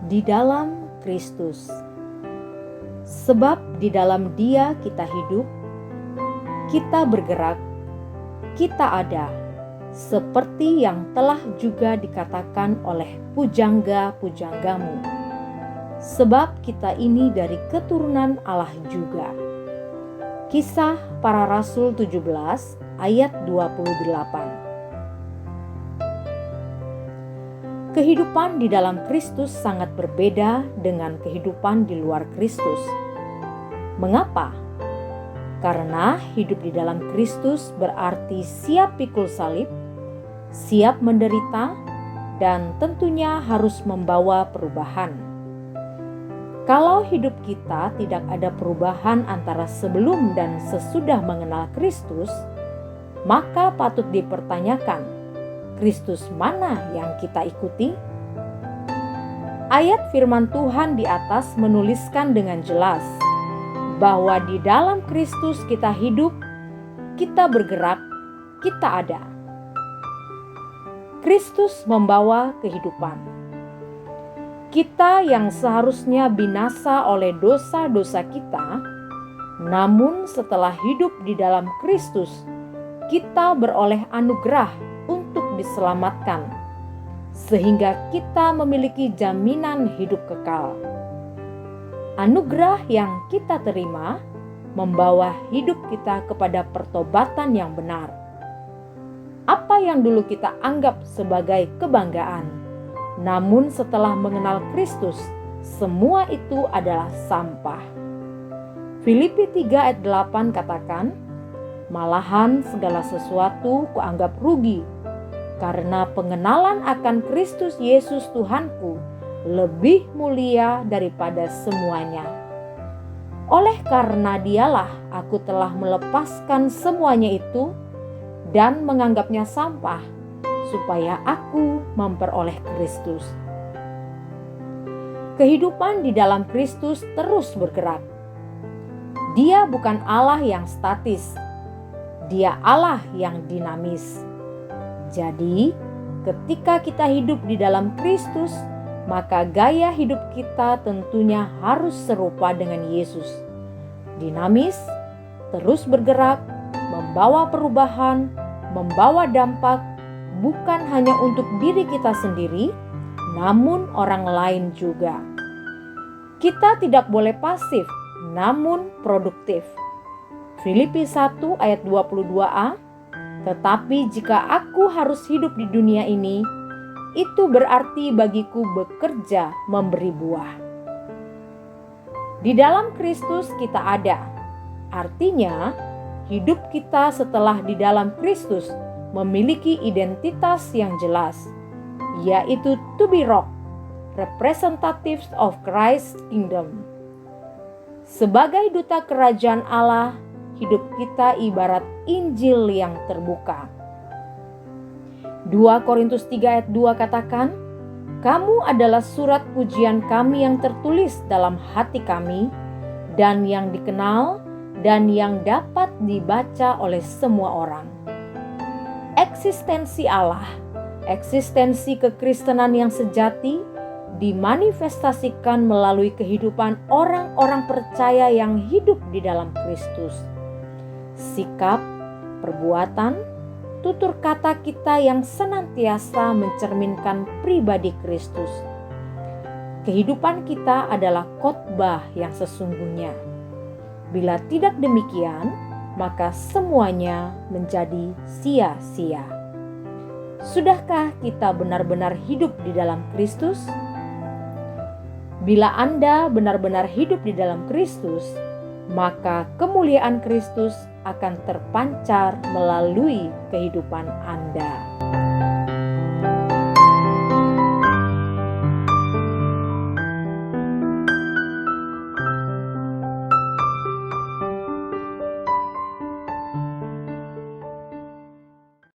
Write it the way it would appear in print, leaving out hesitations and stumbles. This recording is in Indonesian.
Di dalam Kristus. Sebab di dalam Dia kita hidup, kita bergerak, kita ada, seperti yang telah juga dikatakan oleh pujangga-pujanggamu. Sebab kita ini dari keturunan Allah juga. Kisah Para Rasul 17 ayat 28. Kehidupan di dalam Kristus sangat berbeda dengan kehidupan di luar Kristus. Mengapa? Karena hidup di dalam Kristus berarti siap pikul salib, siap menderita, dan tentunya harus membawa perubahan. Kalau hidup kita tidak ada perubahan antara sebelum dan sesudah mengenal Kristus, maka patut dipertanyakan, Kristus mana yang kita ikuti? Ayat firman Tuhan di atas menuliskan dengan jelas bahwa di dalam Kristus kita hidup, kita bergerak, kita ada. Kristus membawa kehidupan. Kita yang seharusnya binasa oleh dosa-dosa kita, namun setelah hidup di dalam Kristus, kita beroleh anugerah untuk diselamatkan, sehingga kita memiliki jaminan hidup kekal. Anugerah yang kita terima membawa hidup kita kepada pertobatan yang benar. Apa yang dulu kita anggap sebagai kebanggaan, namun setelah mengenal Kristus, semua itu adalah sampah. Filipi 3 ayat 8 katakan, malahan segala sesuatu kuanggap rugi, karena pengenalan akan Kristus Yesus Tuhanku lebih mulia daripada semuanya. Oleh karena Dialah aku telah melepaskan semuanya itu dan menganggapnya sampah, supaya aku memperoleh Kristus. Kehidupan di dalam Kristus terus bergerak. Dia bukan Allah yang statis, Dia Allah yang dinamis. Jadi, ketika kita hidup di dalam Kristus, maka gaya hidup kita tentunya harus serupa dengan Yesus. Dinamis, terus bergerak, membawa perubahan, membawa dampak, bukan hanya untuk diri kita sendiri, namun orang lain juga. Kita tidak boleh pasif, namun produktif. Filipi 1 ayat 22a, tetapi jika aku harus hidup di dunia ini, itu berarti bagiku bekerja memberi buah. Di dalam Kristus kita ada, artinya hidup kita setelah di dalam Kristus memiliki identitas yang jelas, yaitu to be rock, representatives of Christ's kingdom. Sebagai duta kerajaan Allah, hidup kita ibarat Injil yang terbuka. 2 Korintus 3 ayat 2 katakan, kamu adalah surat pujian kami yang tertulis dalam hati kami, dan yang dikenal, dan yang dapat dibaca oleh semua orang. Eksistensi Allah, eksistensi kekristenan yang sejati, dimanifestasikan melalui kehidupan orang-orang percaya yang hidup di dalam Kristus. Sikap, perbuatan, tutur kata kita yang senantiasa mencerminkan pribadi Kristus. Kehidupan kita adalah khotbah yang sesungguhnya. Bila tidak demikian, maka semuanya menjadi sia-sia. Sudahkah kita benar-benar hidup di dalam Kristus? Bila Anda benar-benar hidup di dalam Kristus, maka kemuliaan Kristus akan terpancar melalui kehidupan Anda.